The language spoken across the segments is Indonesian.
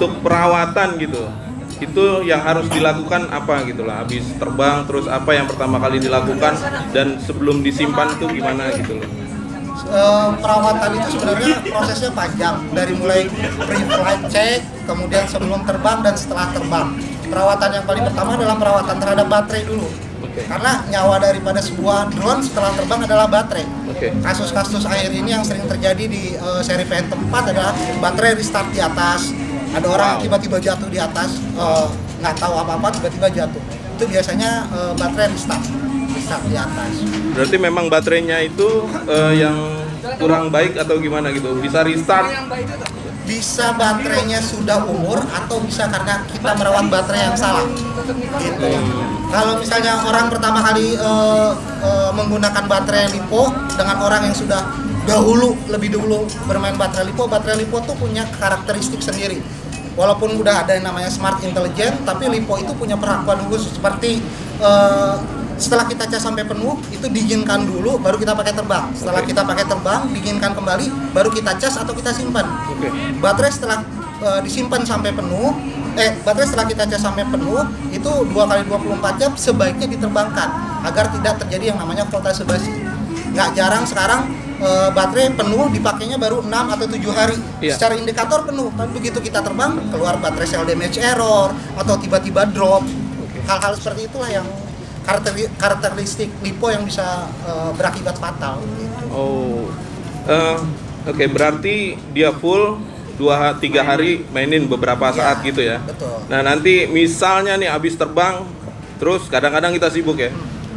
untuk perawatan gitu, itu yang harus dilakukan apa gitu lah, habis terbang terus apa yang pertama kali dilakukan dan sebelum disimpan itu gimana gitu loh. Perawatan itu sebenarnya prosesnya panjang, dari mulai pre-flight check, kemudian sebelum terbang dan setelah terbang. Perawatan yang paling pertama adalah perawatan terhadap baterai dulu. Karena nyawa daripada sebuah drone setelah terbang adalah baterai. Kasus-kasus akhir ini yang sering terjadi di seri Phantom 4 adalah baterai restart di atas. Ada orang tiba-tiba jatuh di atas, nggak tahu apa-apa, tiba-tiba jatuh. Itu biasanya baterai restart di atas. Berarti memang baterainya itu yang kurang baik atau gimana gitu? Bisa restart? Bisa baterainya sudah umur atau bisa karena kita merawat baterai yang salah. Gitu. Kalau misalnya orang pertama kali menggunakan baterai LiPo dengan orang yang sudah lebih dahulu bermain baterai LiPo tuh punya karakteristik sendiri. Walaupun udah ada yang namanya smart intelligent, tapi LiPo itu punya perlakuan khusus seperti setelah kita cas sampai penuh, itu diizinkan dulu, baru kita pakai terbang. Setelah kita pakai terbang, diizinkan kembali, baru kita cas atau kita simpan. Baterai setelah disimpan sampai penuh, baterai setelah kita cas sampai penuh, itu 2x24 jam sebaiknya diterbangkan agar tidak terjadi yang namanya voltase basi. Nggak jarang sekarang baterai penuh dipakainya baru 6 atau 7 hari. Secara indikator penuh, tapi begitu kita terbang, keluar baterai cell damage error atau tiba-tiba drop. Hal-hal seperti itulah yang karakteristik LiPo yang bisa berakibat fatal gitu. Oke, berarti dia full 2-3 hari mainin beberapa saat gitu ya. Betul. Nah, nanti misalnya nih habis terbang terus kadang-kadang kita sibuk ya.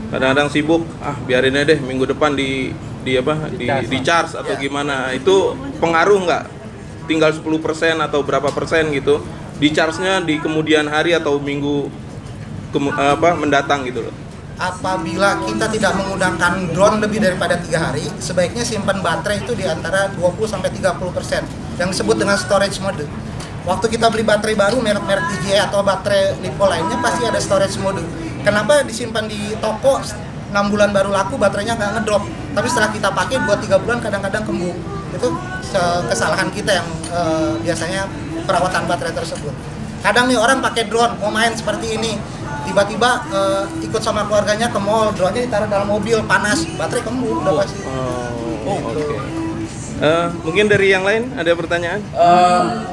Kadang-kadang sibuk, biarin aja deh minggu depan di charge atau gimana. Itu pengaruh nggak? Tinggal 10% atau berapa persen gitu. Di charge-nya di kemudian hari atau minggu mendatang gitu loh. Apabila kita tidak menggunakan drone lebih daripada 3 hari, sebaiknya simpan baterai itu di antara 20-30% yang disebut dengan storage mode. Waktu kita beli baterai baru merek-merek DJI atau baterai LiPo lainnya pasti ada storage mode. Kenapa disimpan di toko 6 bulan baru laku baterainya nggak ngedrop, tapi setelah kita pakai 2-3 bulan kadang-kadang kembung. Itu kesalahan kita yang biasanya perawatan baterai tersebut. Kadang nih orang pakai drone mau main seperti ini, tiba-tiba ikut sama keluarganya ke mall, drone-nya ditaruh dalam mobil, panas, baterai kembung udah pasti. Oke. Mungkin dari yang lain ada pertanyaan?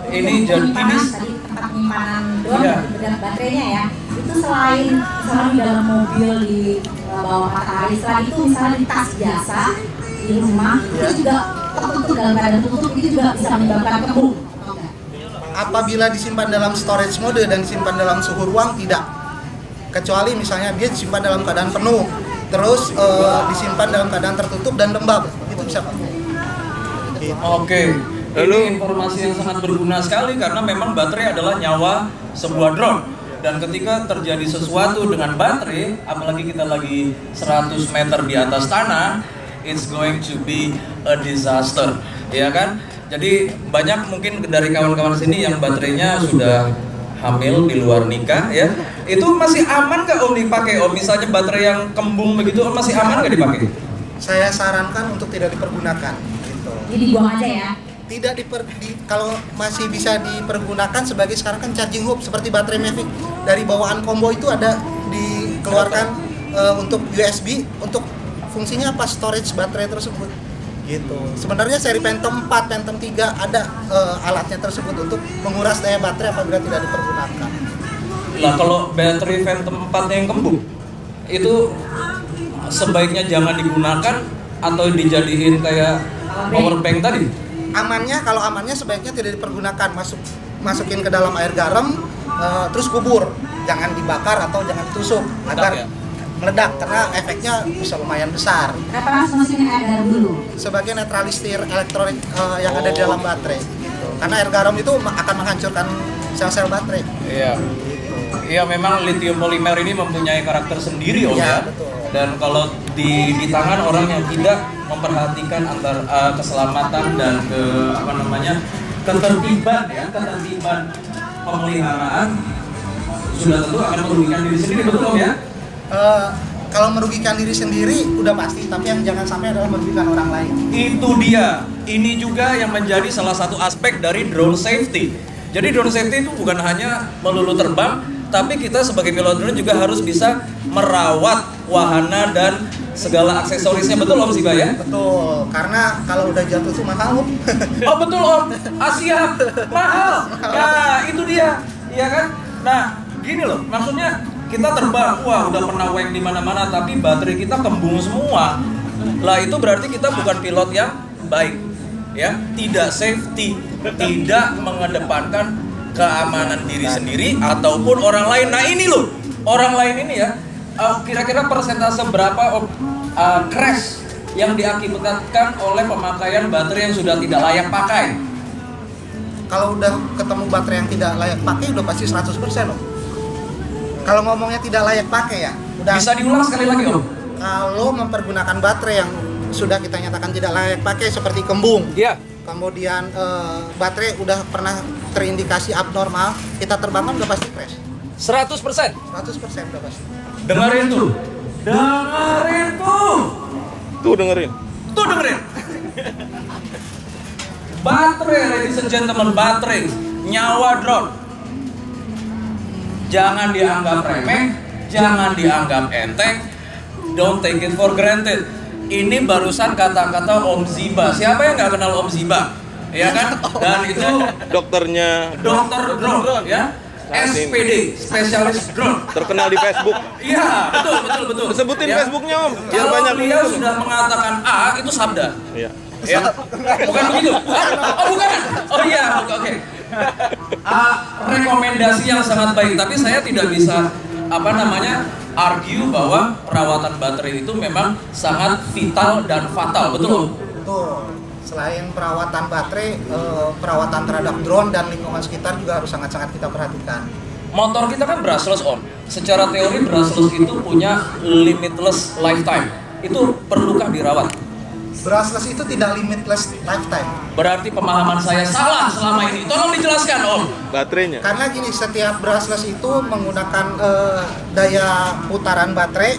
Ini jadi tadi tempat penyimpanan drone dan baterainya ya. Itu selain misalnya di dalam mobil di bawah matahari, setelah itu misalnya di tas biasa di rumah, itu juga tertutup dalam keadaan tertutup, itu juga bisa menyebabkan kembung. Apabila disimpan dalam storage mode dan disimpan dalam suhu ruang, tidak. Kecuali misalnya dia disimpan dalam keadaan penuh, terus disimpan dalam keadaan tertutup dan lembab, itu bisa kembung. Oke. Ini informasi yang sangat berguna sekali karena memang baterai adalah nyawa sebuah drone. Dan ketika terjadi sesuatu dengan baterai, apalagi kita lagi 100 meter di atas tanah, it's going to be a disaster, ya kan? Jadi banyak mungkin dari kawan-kawan sini yang baterainya sudah hamil di luar nikah ya. Itu masih aman nggak Om dipakai Om? Misalnya baterai yang kembung begitu masih aman nggak dipakai? Saya sarankan untuk tidak dipergunakan gitu. Jadi dibuang aja ya. Tidak kalau masih bisa dipergunakan sebagai sekarang kan charging hub seperti baterai Mavic dari bawaan combo itu ada dikeluarkan untuk USB untuk fungsinya apa, storage baterai tersebut gitu. Sebenarnya seri Phantom 4, Phantom 3 ada alatnya tersebut untuk menguras daya baterai apabila tidak dipergunakan. Lah kalau baterai Phantom 4 yang kembung itu sebaiknya jangan digunakan atau dijadiin kayak power bank tadi? Kalau amannya sebaiknya tidak dipergunakan, masukin ke dalam air garam, terus kubur, jangan dibakar atau jangan ditusuk agar meledak karena efeknya bisa lumayan besar. Kenapa masukin air garam dulu? Sebagai netralisir elektronik yang ada di dalam baterai. Gitu. Karena air garam itu akan menghancurkan sel-sel baterai. Iya. Iya, memang lithium polimer ini mempunyai karakter sendiri Om ya. Betul. Dan kalau di tangan orang yang tidak memperhatikan antar keselamatan dan ketertiban pemeliharaan sudah tentu akan merugikan diri sendiri, betul Om ya? Kalau merugikan diri sendiri udah pasti, tapi yang jangan sampai adalah merugikan orang lain. Itu dia. Ini juga yang menjadi salah satu aspek dari drone safety. Jadi drone safety itu bukan hanya melulu terbang, tapi kita sebagai pilot drone juga harus bisa merawat wahana dan segala aksesorisnya, betul Om Ziba ya? Betul, karena kalau udah jatuh tuh mahal Om. Oh betul Om, Asia mahal. Nah itu dia, iya kan? Nah gini loh, maksudnya kita terbang, wah udah pernah weng di mana-mana, tapi baterai kita kembung semua. Lah itu berarti kita bukan pilot yang baik, ya? Tidak safety, tidak mengedepankan keamanan diri sendiri ataupun orang lain. Nah ini loh, orang lain ini ya, kira-kira persentase berapa crash yang diakibatkan oleh pemakaian baterai yang sudah tidak layak pakai? Kalau udah ketemu baterai yang tidak layak pakai udah pasti 100% Om. Kalau ngomongnya tidak layak pakai ya, udah. Bisa diulang sekali lagi Om? Kalau mempergunakan baterai yang sudah kita nyatakan tidak layak pakai seperti kembung, Iya. kemudian baterai udah pernah terindikasi abnormal, kita terbangkan udah pasti crash. 100%. 100% udah pasti. Dengerin tuh. Dengerin tuh. Tuh dengerin. Tuh dengerin. Baterai, ladies and gentlemen, baterai, nyawa drone. Jangan dianggap remeh, jangan dianggap enteng. Don't take it for granted. Ini barusan kata-kata Om Ziba. Siapa yang nggak kenal Om Ziba? Ya kan? Dan itu Dokternya dokter drone, ya. SPD, spesialis drone. terkenal di Facebook. Iya, betul. Sebutin Ya. Facebooknya Om. Biar Kalau banyak beliau sudah mengatakan A, itu sabda. Iya. Ya, bukan begitu? Oh bukan? Oh iya, oke. Rekomendasi yang sangat baik, tapi saya tidak bisa argue bahwa perawatan baterai itu memang sangat vital dan fatal, betul? Betul. Selain perawatan baterai, perawatan terhadap drone dan lingkungan sekitar juga harus sangat-sangat kita perhatikan. Motor kita kan brushless Om. Secara teori brushless itu punya limitless lifetime. Itu perlukah dirawat? Brushless itu tidak limitless lifetime. Berarti pemahaman saya salah selama ini. Tolong dijelaskan Om. Baterainya. Karena gini, setiap brushless itu menggunakan daya putaran baterai,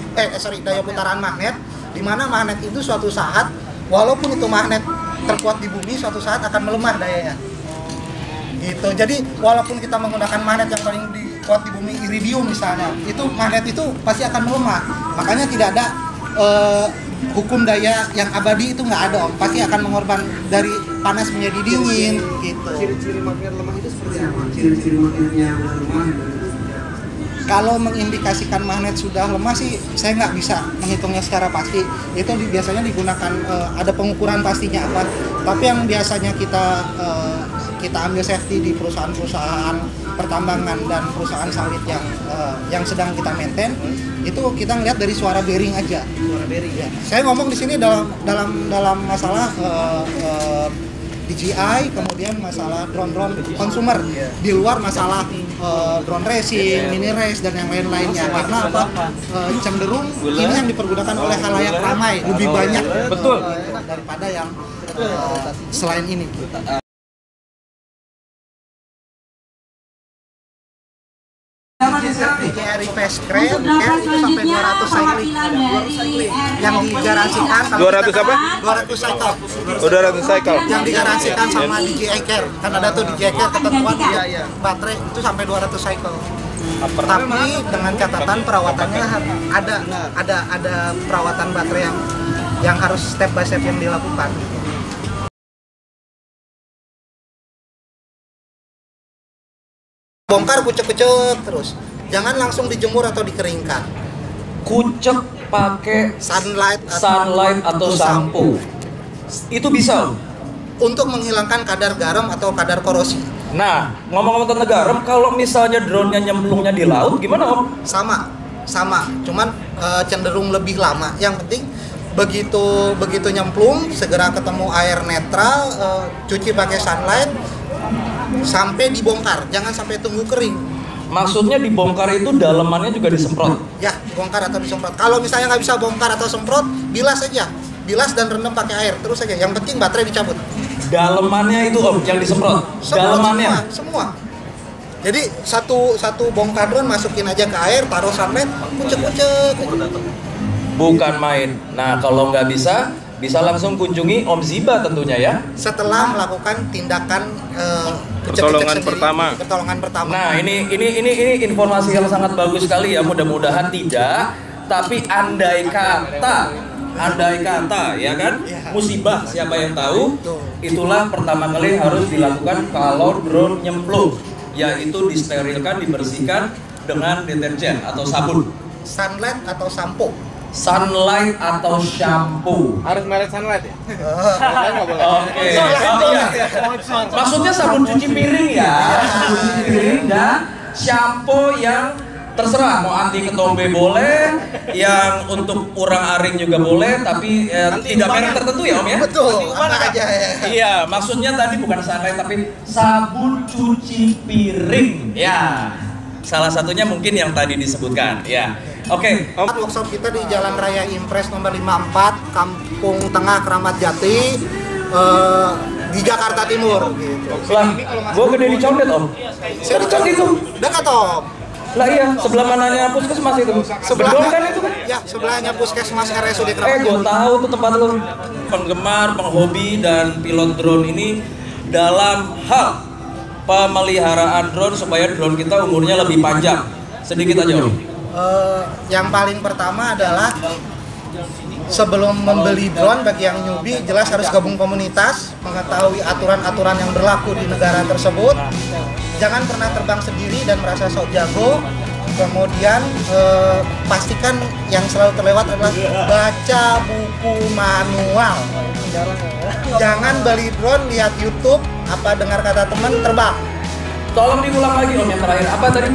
daya putaran magnet, di mana magnet itu suatu saat, walaupun itu magnet terkuat di bumi, suatu saat akan melemah dayanya. Gitu. Jadi walaupun kita menggunakan magnet yang paling kuat di bumi, iridium misalnya, itu magnet itu pasti akan melemah. Makanya tidak ada hukum daya yang abadi, itu nggak ada Om. Pasti akan mengorban dari panas menjadi dingin gitu. Ciri-ciri magnet lemah itu seperti apa? Ciri-ciri magnetnya udah lemah. Kalau mengindikasikan magnet sudah lemah sih saya nggak bisa menghitungnya secara pasti. Itu biasanya digunakan ada pengukuran pastinya apa. Tapi yang biasanya kita ambil safety di perusahaan-perusahaan pertambangan dan perusahaan sawit yang sedang kita maintain, itu kita ngeliat dari suara bearing aja. Suara bearing ya. Saya ngomong di sini dalam masalah DJI, kemudian masalah drone consumer, di luar masalah drone racing, mini race dan yang lain-lainnya. Karena apa? Cenderung ini yang dipergunakan oleh khalayak ramai lebih banyak daripada yang selain ini. DJI Reverse Crane itu sampai 200 cycling. Yang digaransikan 200 apa? 200 cycle. 200 cycle. Yang digaransikan sama DJI Care. Kan ada tuh DJI Care ketentuan baterai itu sampai 200 cycle. Tapi dengan catatan perawatannya ada perawatan baterai yang harus step by step yang dilakukan. Bongkar kucek-kucek terus. Jangan langsung dijemur atau dikeringkan. Kucek pakai Sunlight atau sampo. Itu bisa Om. Untuk menghilangkan kadar garam atau kadar korosi. Nah, ngomong-ngomong tentang garam, kalau misalnya drone-nya nyemplungnya di laut, gimana Om? Sama. Cuman cenderung lebih lama. Yang penting begitu nyemplung, segera ketemu air netral, cuci pakai sunlight, sampai dibongkar. Jangan sampai tunggu kering. Maksudnya dibongkar itu dalemannya juga disemprot? Ya, dibongkar atau disemprot. Kalau misalnya nggak bisa bongkar atau semprot, bilas aja. Bilas dan rendam pakai air terus aja. Yang penting baterai dicabut. Dalemannya itu Om yang disemprot? Dalemannya? Semua. Jadi satu bongkar drone masukin aja ke air, taruh sunlight, kucek-kucek. Bukan main. Nah kalau nggak bisa, bisa langsung kunjungi Om Ziba tentunya ya. Setelah melakukan tindakan Pertolongan pertama. Pertolongan pertama. Nah, ini informasi yang sangat bagus sekali ya. Mudah-mudahan tidak, tapi andai kata ya kan, musibah siapa yang tahu. Itulah pertama kali harus dilakukan kalau drone nyemplung, yaitu disterilkan, dibersihkan dengan deterjen atau sabun. Sunlight atau sampo. Sunlight atau shampoo. Harus merek Sunlight ya? Oke. Maksudnya sabun cuci piring ya. Sabun cuci piring dan shampoo yang terserah, mau anti ketombe boleh, yang untuk urang aring juga boleh, tapi tidak merek tertentu ya Om ya? Betul, apa aja ya. Iya, maksudnya tadi bukan sunlight tapi sabun cuci piring. Ya. Salah satunya mungkin yang tadi disebutkan, ya. Oke. Workshop kita di Jalan Raya Impres nomor 54, Kampung Tengah, Keramat Jati, di Jakarta Timur. Gitu. Lah, gua gede di Condet Om. Saya Dekat itu. Dekat Om. Lah iya, sebelah mananya puskesmas itu. Bedol kan itu kan? Ya, sebelahnya Puskesmas RSUD Keramat Jati. Gue tahu tuh tempat lu. Penggemar, penghobi dan pilot drone ini dalam hal pemeliharaan drone supaya drone kita umurnya lebih panjang. Sedikit aja Om. Yang paling pertama adalah sebelum membeli drone, bagi yang newbie jelas harus gabung komunitas, mengetahui aturan-aturan yang berlaku di negara tersebut. Jangan pernah terbang sendiri dan merasa sok jago. Kemudian pastikan yang selalu terlewat adalah baca buku manual. Jangan beli drone, lihat YouTube, apa dengar kata teman, terbang. Tolong diulang lagi Om yang terakhir. Apa tadi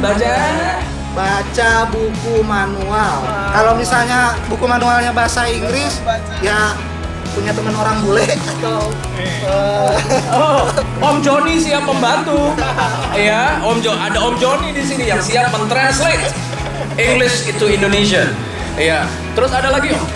Baca buku manual. Kalau misalnya buku manualnya bahasa Inggris, ya punya teman orang bule atau Om Joni siap membantu. Ya, ada Om Joni di sini yang siap mentranslate English itu Indonesian. Iya. Terus ada lagi Om.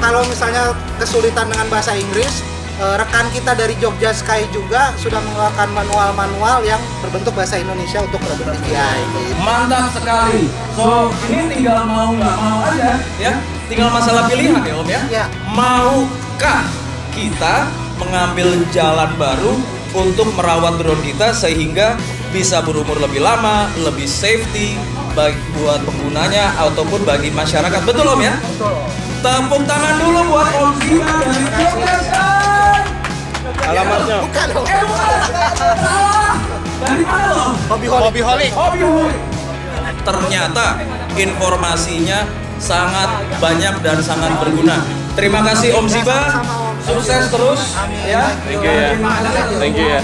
Kalau misalnya kesulitan dengan bahasa Inggris, rekan kita dari Jogja Sky juga sudah mengeluarkan manual-manual yang berbentuk bahasa Indonesia untuk produk DJI. Mantap sekali. So, ini tinggal mau nggak mau aja ya. Tinggal masalah pilihan ya Om ya. Ya. Maukah kita mengambil jalan baru untuk merawat drone kita sehingga bisa berumur lebih lama, lebih safety baik buat penggunanya ataupun bagi masyarakat. Betul Om ya? Betul. Tepuk tangan dulu buat Om Ziba dari Jogja. Alamatnya. Bukan. Bukan. Salah. Dari mana loh? Hobby holic. Ternyata informasinya sangat banyak dan sangat berguna. Terima kasih Om Ziba. Sukses terus ya. Thank you ya. Thank you ya.